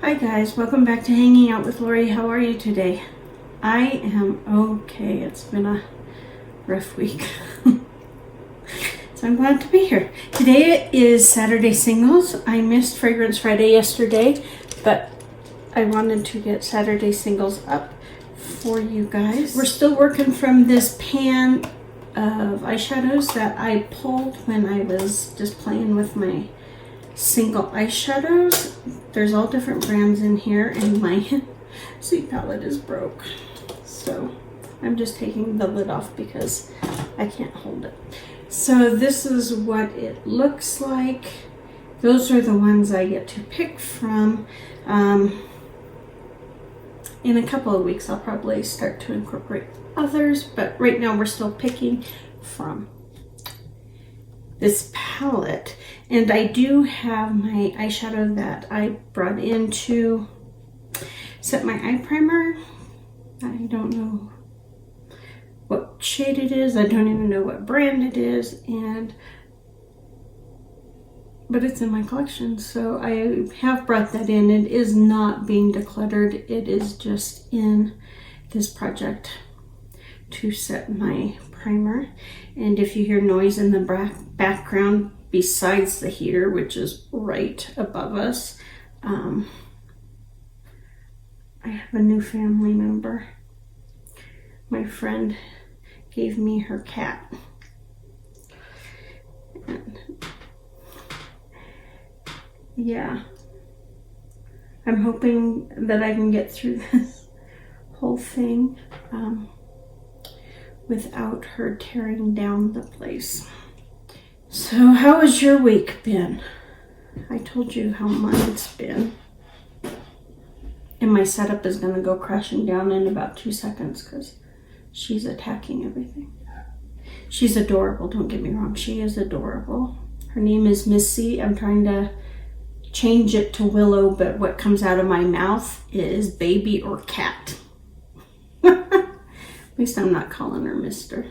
Hi guys, welcome back to Hanging Out with Lori. How are you today? I am okay. It's been a rough week. So I'm glad to be here. Today is Saturday Singles. I missed Fragrance Friday yesterday, but I wanted to get Saturday Singles up for you guys. We're still working from this pan of eyeshadows that I pulled when I was just playing with my single eyeshadows. There's all different brands in here, and my seed palette is broke. So I'm just taking the lid off because I can't hold it. So this is what it looks like. Those are the ones I get to pick from. In a couple of weeks I'll probably start to incorporate others, but right now we're still picking from this palette. And I do have my eyeshadow that I brought in to set my eye primer. I don't know what shade it is. I don't even know what brand it is, but it's in my collection, so I have brought that in. It is not being decluttered. It is just in this project to set my primer. And if you hear noise in the background besides the heater, which is right above us, I have a new family member. My friend gave me her cat. And yeah, I'm hoping that I can get through this whole thing without her tearing down the place. So how has your week been? I told you how mine's been. And my setup is going to go crashing down in about 2 seconds because she's attacking everything. She's adorable, don't get me wrong. She is adorable. Her name is Missy. I'm trying to change it to Willow, but what comes out of my mouth is baby or cat. At least I'm not calling her Mr.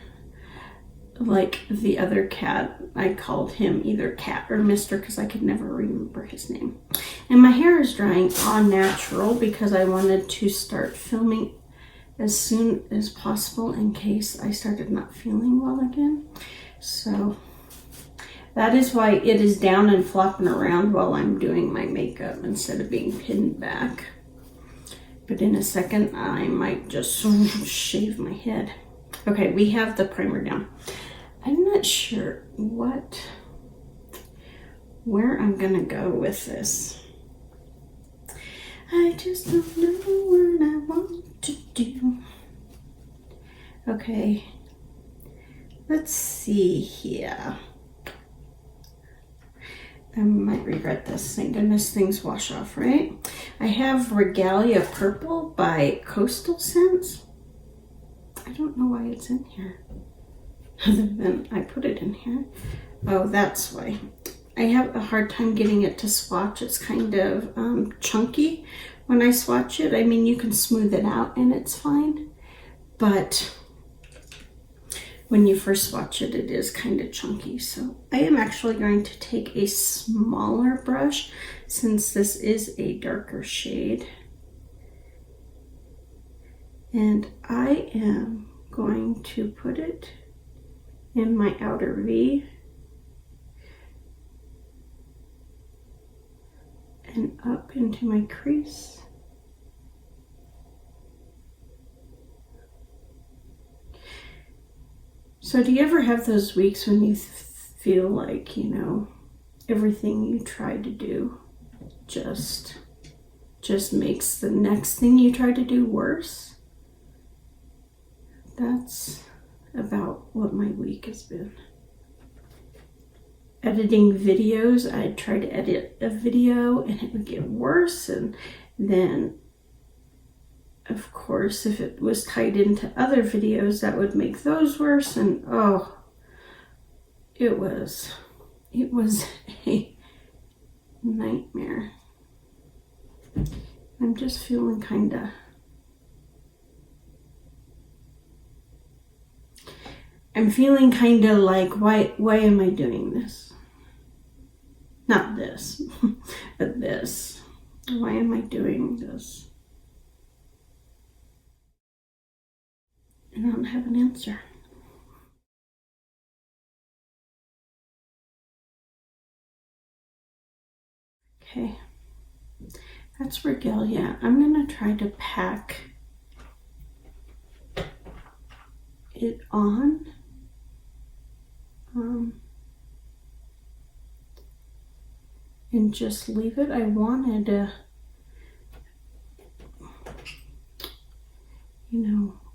Like the other cat, I called him either Cat or Mr. because I could never remember his name. And my hair is drying on natural because I wanted to start filming as soon as possible in case I started not feeling well again. So that is why it is down and flopping around while I'm doing my makeup instead of being pinned back. But in a second, I might just shave my head. Okay, we have the primer down. I'm not sure where I'm gonna go with this. I just don't know what I want to do. Okay, let's see here. I might regret this. Thank goodness things wash off, right? I have Regalia Purple by Coastal Scents. I don't know why it's in here, other than I put it in here. Oh, that's why. I have a hard time getting it to swatch. It's kind of chunky when I swatch it. I mean, you can smooth it out and it's fine, but when you first swatch it, it is kind of chunky. So I am actually going to take a smaller brush since this is a darker shade. And I am going to put it in my outer V and up into my crease. So do you ever have those weeks when you feel like, you know, everything you try to do just makes the next thing you try to do worse? That's about what my week has been. Editing videos, I'd try to edit a video and it would get worse, and then of course if it was tied into other videos that would make those worse, and oh, it was a nightmare. I'm just feeling kinda like, why am I doing this? Not this, but this. Why am I doing this? And I don't have an answer. Okay, that's regalia. I'm gonna try to pack it on. And just leave it. I wanted to,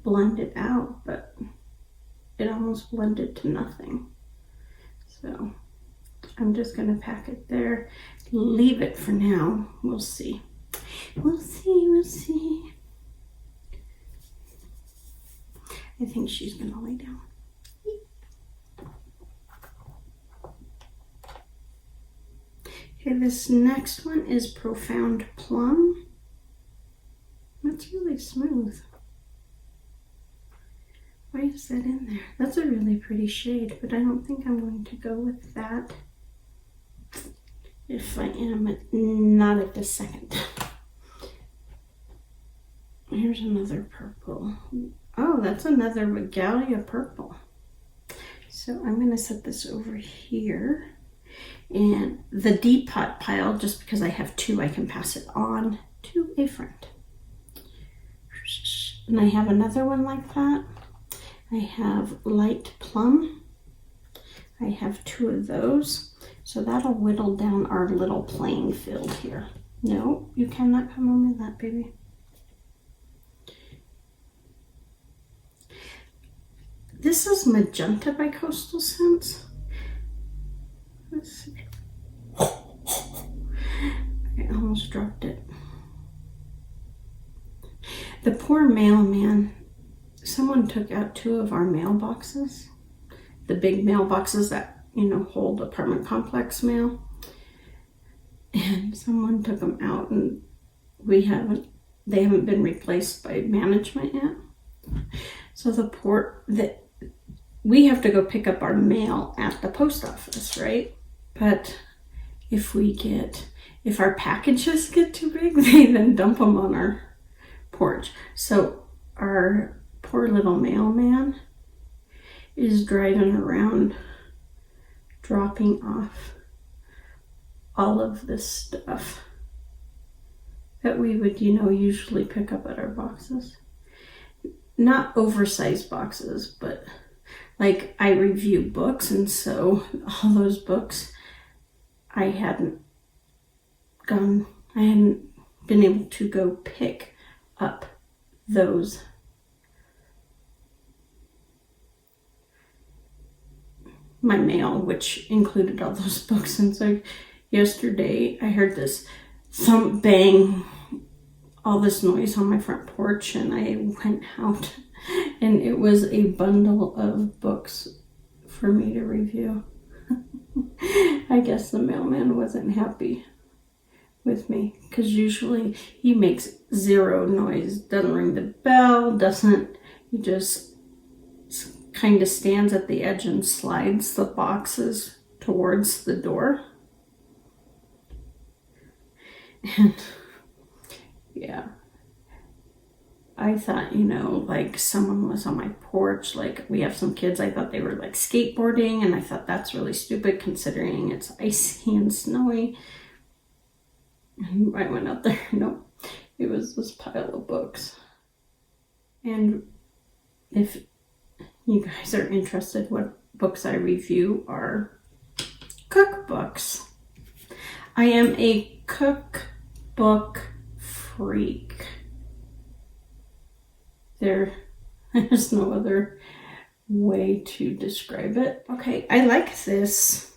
blend it out, but it almost blended to nothing. So I'm just gonna pack it there, leave it for now. We'll see. We'll see. I think she's gonna lay down. Okay, this next one is Profound Plum. That's really smooth. Why is that in there? That's a really pretty shade, but I don't think I'm going to go with that. If I am, not at this second. Here's another purple. Oh, that's another Regalia purple. So I'm gonna set this over here. And the depot pile, just because I have two, I can pass it on to a friend. And I have another one like that. I have light plum. I have two of those. So that'll whittle down our little playing field here. No, you cannot come on with that, baby. This is Magenta by Coastal Scents. Let's see. I almost dropped it. The poor mailman. Someone took out two of our mailboxes. The big mailboxes that, hold apartment complex mail. And someone took them out, and they haven't been replaced by management yet. So we have to go pick up our mail at the post office, right? But if our packages get too big, they then dump them on our porch. So our poor little mailman is driving around dropping off all of this stuff that we would, usually pick up at our boxes. Not oversized boxes, but like I review books, and so all those books I hadn't been able to go pick up those my mail, which included all those books. And so yesterday I heard this thump, bang, all this noise on my front porch, and I went out, and it was a bundle of books for me to review. I guess the mailman wasn't happy with me, because usually he makes zero noise, doesn't ring the bell, he just kind of stands at the edge and slides the boxes towards the door. And yeah, I thought, like someone was on my porch, like we have some kids, I thought they were like skateboarding, and I thought that's really stupid considering it's icy and snowy. And I went out there, nope, it was this pile of books. And if you guys are interested, what books I review are cookbooks. I am a cookbook freak. There's no other way to describe it. Okay, I like this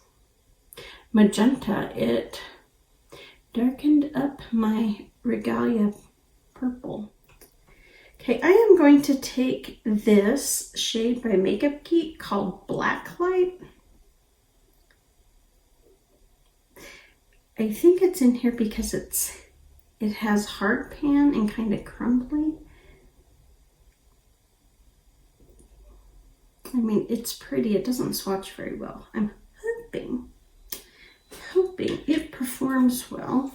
magenta. It darkened up my Regalia purple. Okay, I am going to take this shade by Makeup Geek called Blacklight. I think it's in here because it has hard pan and kind of crumbly. I mean, it's pretty. It doesn't swatch very well. I'm hoping it performs well.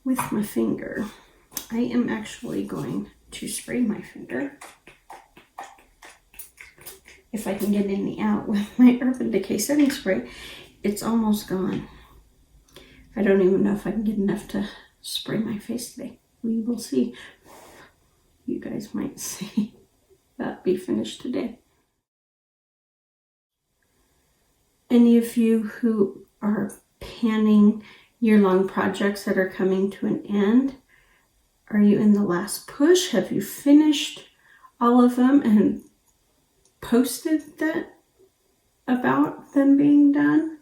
with my finger. I am actually going to spray my finger, if I can get any out, with my Urban Decay setting spray. It's almost gone. I don't even know if I can get enough to spray my face today. We will see. You guys might see that be finished today. Any of you who are planning year-long projects that are coming to an end, are you in the last push? Have you finished all of them and posted that about them being done?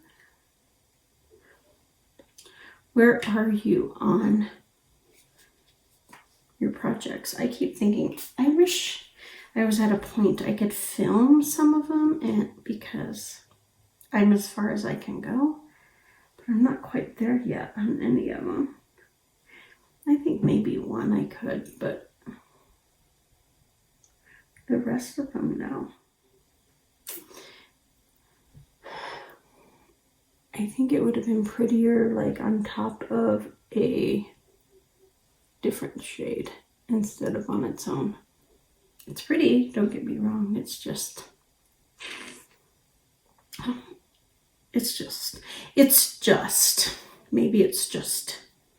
Where are you on your projects? I keep thinking, I wish I was at a point I could film some of them, and because I'm as far as I can go, but I'm not quite there yet on any of them. I think maybe one I could, but the rest of them, no. I think it would have been prettier like on top of a different shade instead of on its own. It's pretty, don't get me wrong, maybe it's just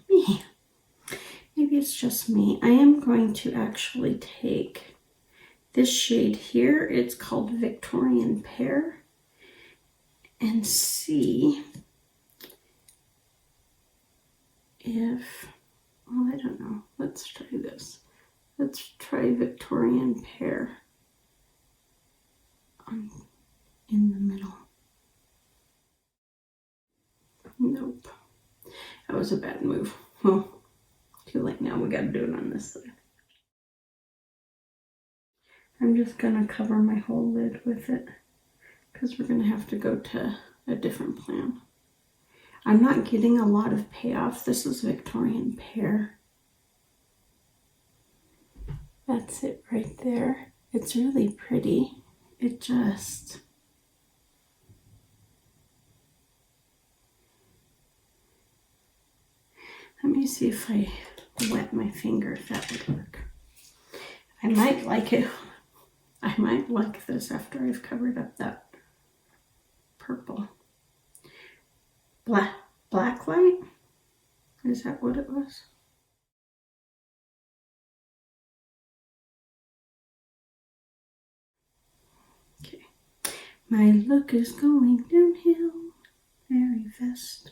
me. Maybe it's just me. I am going to actually take this shade here. It's called Victorian Pear. And see if, well, I don't know. Let's try this. Let's try Victorian Pear in the middle. Nope. That was a bad move. Well, too late now. We got to do it on this side. I'm just going to cover my whole lid with it, because we're going to have to go to a different plan. I'm not getting a lot of payoff. This is Victorian Pear. That's it right there. It's really pretty. It just... Let me see if I wet my finger, if that would work. I might like it. I might like this after I've covered up that purple. Black light? Is that what it was? Okay. My look is going downhill very fast.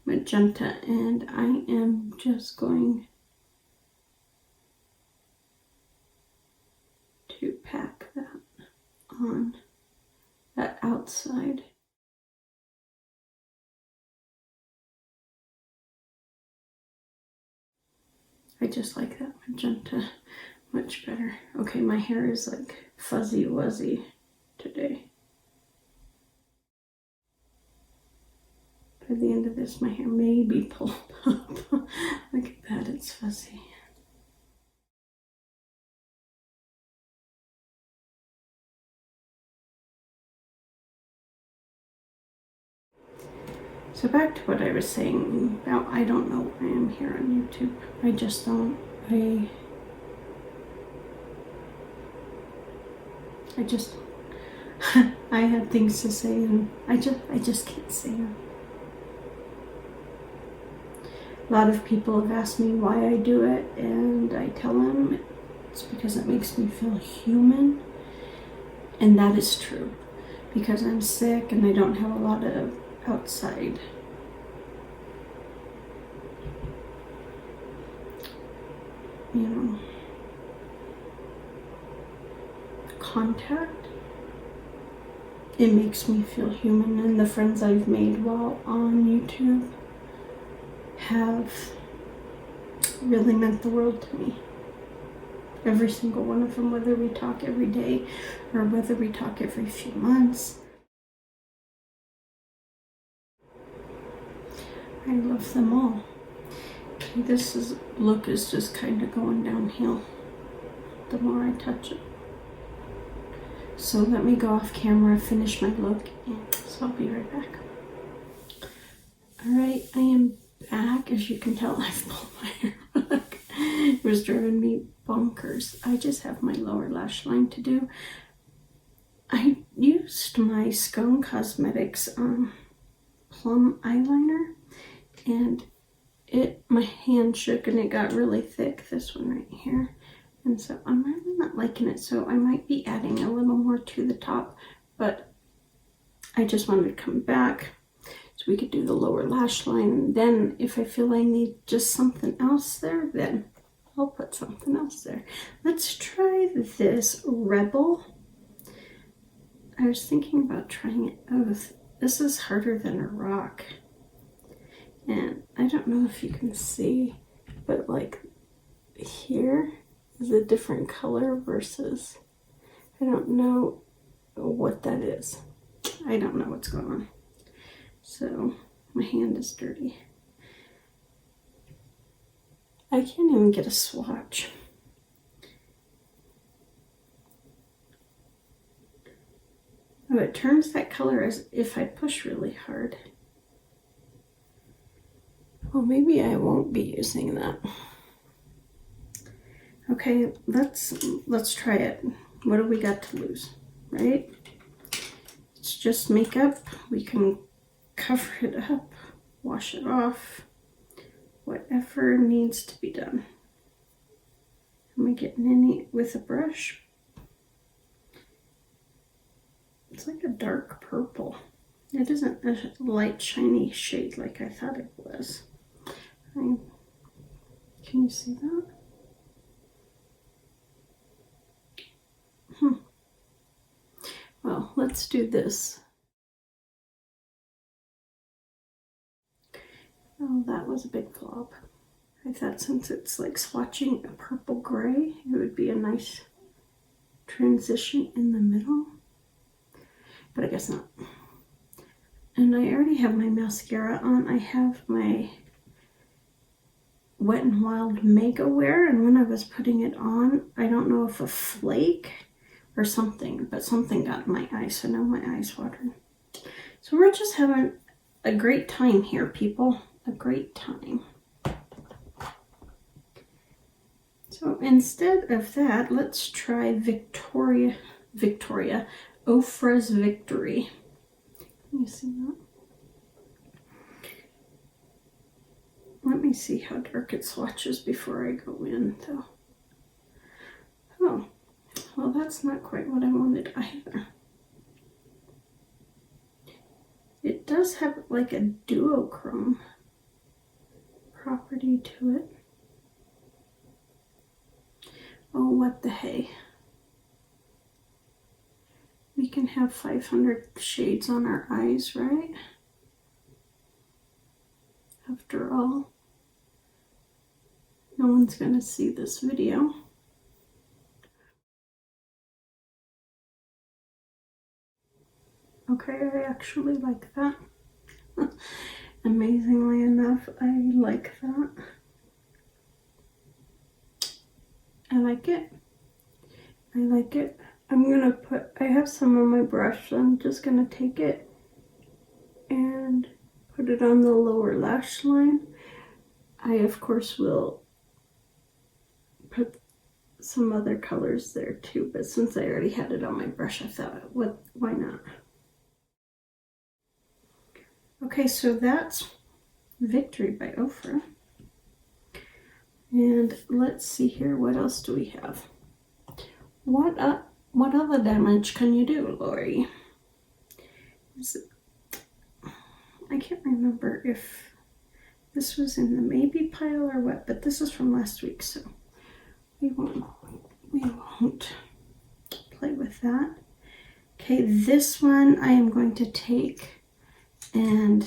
Magenta, and I am just going to pack that on that outside. I just like that magenta much better. Okay, my hair is like fuzzy wuzzy today. By the end of this, my hair may be pulled up. Look at that, it's fuzzy. So back to what I was saying about, I don't know why I'm here on YouTube. I just don't. I had things to say and I just can't say them. A lot of people have asked me why I do it, and I tell them it's because it makes me feel human. And that is true, because I'm sick and I don't have a lot of outside contact. It makes me feel human, and the friends I've made while on YouTube have really meant the world to me. Every single one of them, whether we talk every day or whether we talk every few months. I love them all. This look is just kind of going downhill the more I touch it. So let me go off camera, finish my look, and so I'll be right back. Alright, I am back. As you can tell, I've pulled my hair back. It was driving me bonkers. I just have my lower lash line to do. I used my Scone Cosmetics plum eyeliner, and my hand shook and it got really thick, this one right here. And so I'm really not liking it, so I might be adding a little more to the top, but I just wanted to come back so we could do the lower lash line. And then if I feel I need just something else there, then I'll put something else there. Let's try this Rebel. I was thinking about trying it. Oh, this is harder than a rock. And I don't know if you can see, but like here is a different color versus, I don't know what that is. I don't know what's going on. So my hand is dirty. I can't even get a swatch. Oh, it turns that color as if I push really hard. Well, maybe I won't be using that. Okay, let's try it. What do we got to lose, right? It's just makeup. We can cover it up, wash it off, whatever needs to be done. Am I getting any with a brush? It's like a dark purple. It isn't a light shiny shade like I thought it was. Can you see that? Well, let's do this. Oh, that was a big flop. I thought since it's like swatching a purple gray, it would be a nice transition in the middle. But I guess not. And I already have my mascara on. I have my Wet n Wild Mega Wear, and when I was putting it on, I don't know if a flake or something, but something got in my eye, so now my eye's watering. So we're just having a great time here, people. A great time. So instead of that, let's try Victoria Ofra's Victory. Can you see that? Let me see how dark it swatches before I go in, though. Oh, well, that's not quite what I wanted either. It does have like a duochrome property to it. Oh, what the hey. We can have 500 shades on our eyes, right? After all, no one's gonna see this video. Okay, I actually like that. Amazingly enough, I like that. I like it. I like it. I have some on my brush, so I'm just gonna take it and put it on the lower lash line. I, of course, will put some other colors there too, but since I already had it on my brush, I thought, why not? Okay, so that's Victory by Ofra. And let's see here, what else do we have? What other damage can you do, Lori? I can't remember if this was in the maybe pile or what, but this is from last week, so we won't play with that. Okay, this one I am going to take and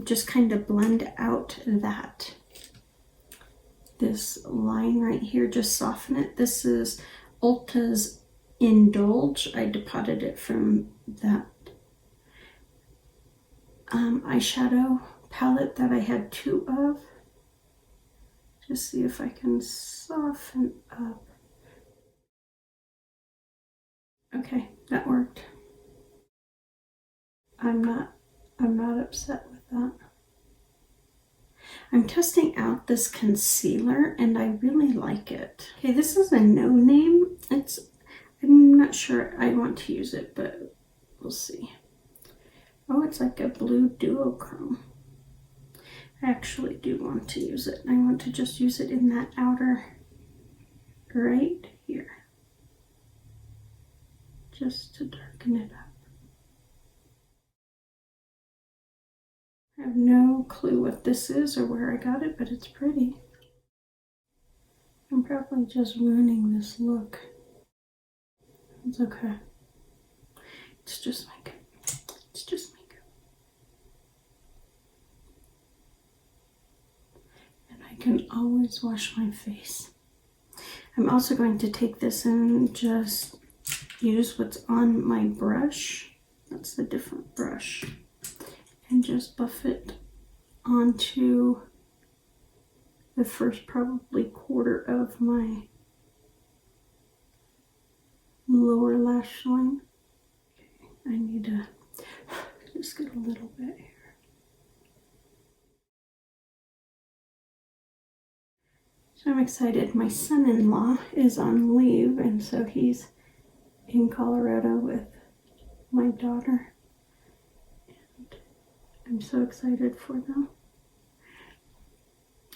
just kind of blend out this line right here, just soften it. This is Ulta's Indulge. I depotted it from that eyeshadow palette that I had two of. Just see if I can soften up. Okay, that worked. I'm not upset with that. I'm testing out this concealer and I really like it. Okay, this is a no name. I'm not sure I want to use it, but we'll see. Oh, it's like a blue duochrome. I actually do want to use it. I want to just use it in that outer right here, just to darken it up. I have no clue what this is or where I got it, but it's pretty. I'm probably just ruining this look. It's okay. It's just makeup. It's just makeup. And I can always wash my face. I'm also going to take this and just use what's on my brush. That's the different brush. And just buff it onto the first probably quarter of my lower lash line. Okay, I need to just get a little bit here. So I'm excited. My son-in-law is on leave, and so he's in Colorado with my daughter. And I'm so excited for them.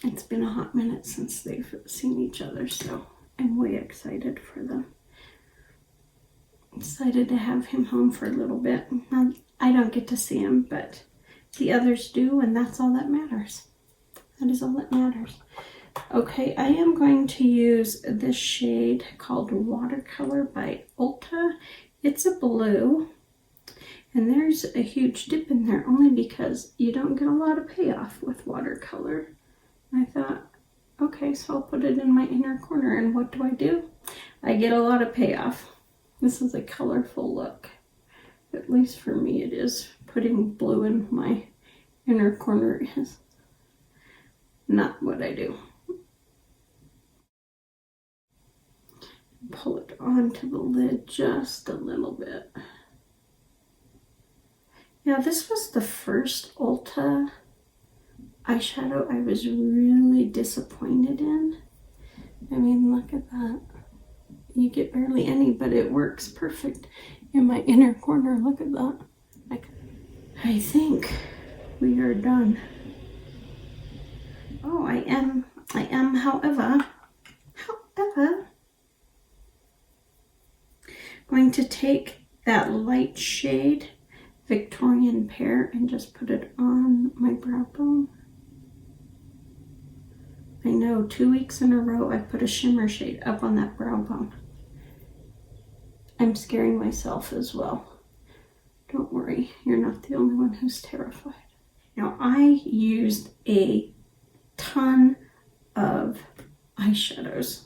It's been a hot minute since they've seen each other, so I'm way excited for them. Excited to have him home for a little bit. I don't get to see him, but the others do, and that's all that matters. That is all that matters. Okay, I am going to use this shade called Watercolor by Ulta. It's a blue, and there's a huge dip in there only because you don't get a lot of payoff with watercolor. I thought, okay, so I'll put it in my inner corner, and what do? I get a lot of payoff. This is a colorful look. At least for me it is. Putting blue in my inner corner is not what I do. Pull it onto the lid just a little bit. Yeah, this was the first Ulta eyeshadow I was really disappointed in. I mean, look at that. You get barely any, but it works perfect in my inner corner. Look at that. I think we are done. Oh, I am, however, going to take that light shade, Victorian Pear, and just put it on my brow bone. I know 2 weeks in a row I put a shimmer shade up on that brow bone. I'm scaring myself as well. Don't worry, you're not the only one who's terrified. Now, I used a ton of eyeshadows.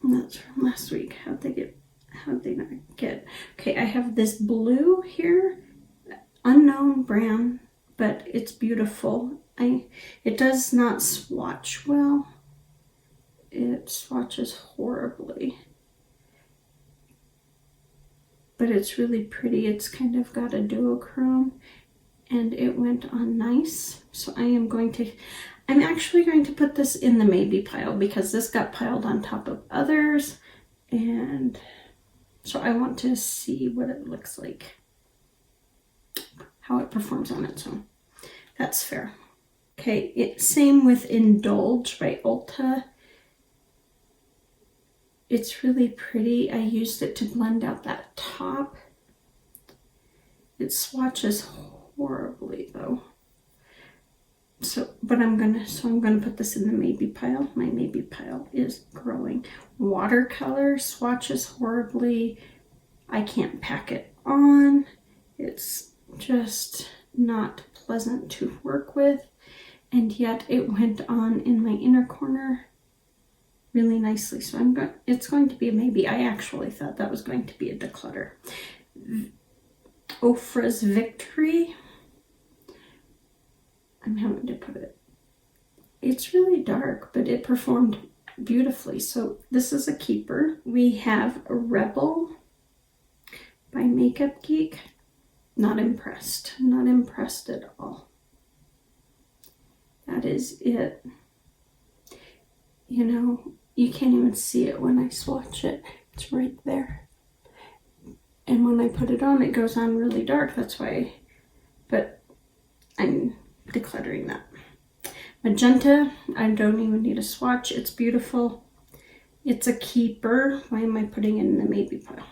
And that's from last week. How'd they not get? Okay, I have this blue here, unknown brand, but it's beautiful. It does not swatch well. It swatches horribly. But it's really pretty. It's kind of got a duochrome, and it went on nice. So I'm actually going to put this in the maybe pile because this got piled on top of others, and so I want to see what it looks like, how it performs on its own. That's fair. Okay, same with Indulge by Ulta. It's really pretty. I used it to blend out that top. It swatches horribly though. I'm gonna put this in the maybe pile. My maybe pile is growing. Watercolor swatches horribly. I can't pack it on. It's just not pleasant to work with. And yet it went on in my inner corner really nicely. So it's going to be a maybe. I actually thought that was going to be a declutter. Ofra's Victory. I'm having to put it. It's really dark, but it performed beautifully. So this is a keeper. We have Rebel by Makeup Geek. Not impressed. Not impressed at all. is it. You know, you can't even see it when I swatch it. It's right there. And when I put it on, it goes on really dark. That's why, but I'm decluttering that. Magenta, I don't even need a swatch. It's beautiful. It's a keeper. Why am I putting it in the maybe pile?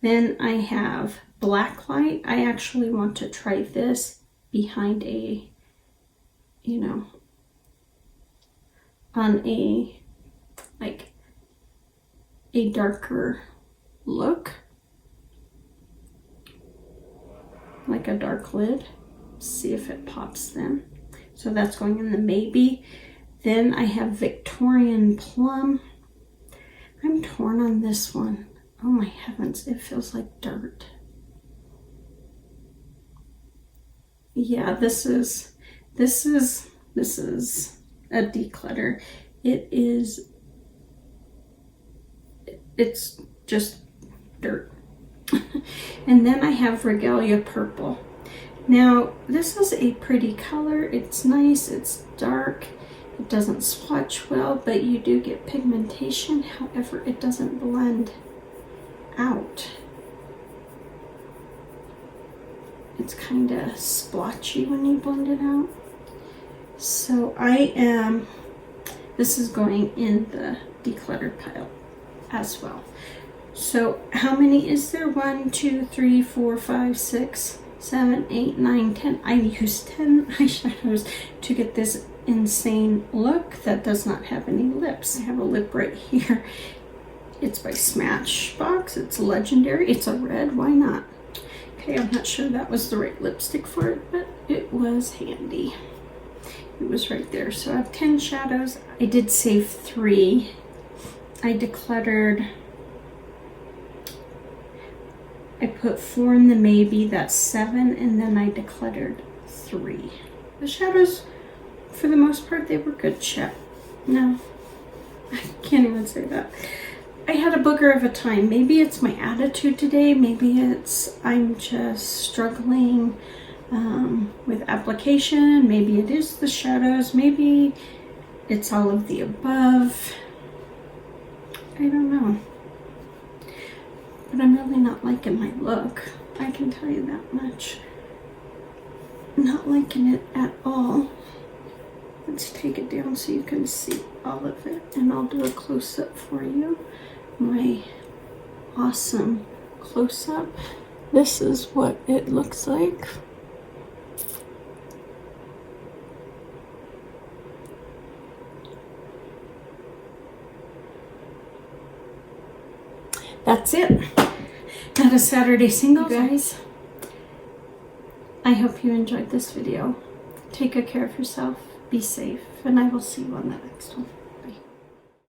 Then I have Blacklight. I actually want to try this behind a, you know, on a, like, a darker look. Like a dark lid. See if it pops then. So that's going in the maybe. Then I have Victorian Plum. I'm torn on this one. Oh my heavens, it feels like dirt. Yeah, this is a declutter. It's just dirt. And then I have Regalia Purple. Now, this is a pretty color. It's nice, it's dark. It doesn't swatch well, but you do get pigmentation. However, it doesn't blend out. It's kind of splotchy when you blend it out. So this is going in the declutter pile as well. So how many is there? 1, 2, 3, 4, 5, 6, 7, 8, 9, 10. I used 10 eyeshadows to get this insane look that does not have any lips. I have a lip right here. It's by Smashbox. It's legendary. It's a red. Why not? Okay, I'm not sure that was the right lipstick for it, but it was handy. It was right there. So I have 10 shadows. I did save 3. I decluttered. I put 4 in the maybe. That's 7. And then I decluttered 3. The shadows, for the most part, they were good. No, I can't even say that. I had a booger of a time. Maybe it's my attitude today. Maybe it's I'm just struggling with application. Maybe it is the shadows. Maybe it's all of the above. I don't know. But I'm really not liking my look. I can tell you that much. Not liking it at all. Let's take it down so you can see all of it. And I'll do a close-up for you. My awesome close-up. This is what it looks like. That's it. Not a Saturday single, guys. I hope you enjoyed this video. Take good care of yourself. Be safe. And I will see you on the next one.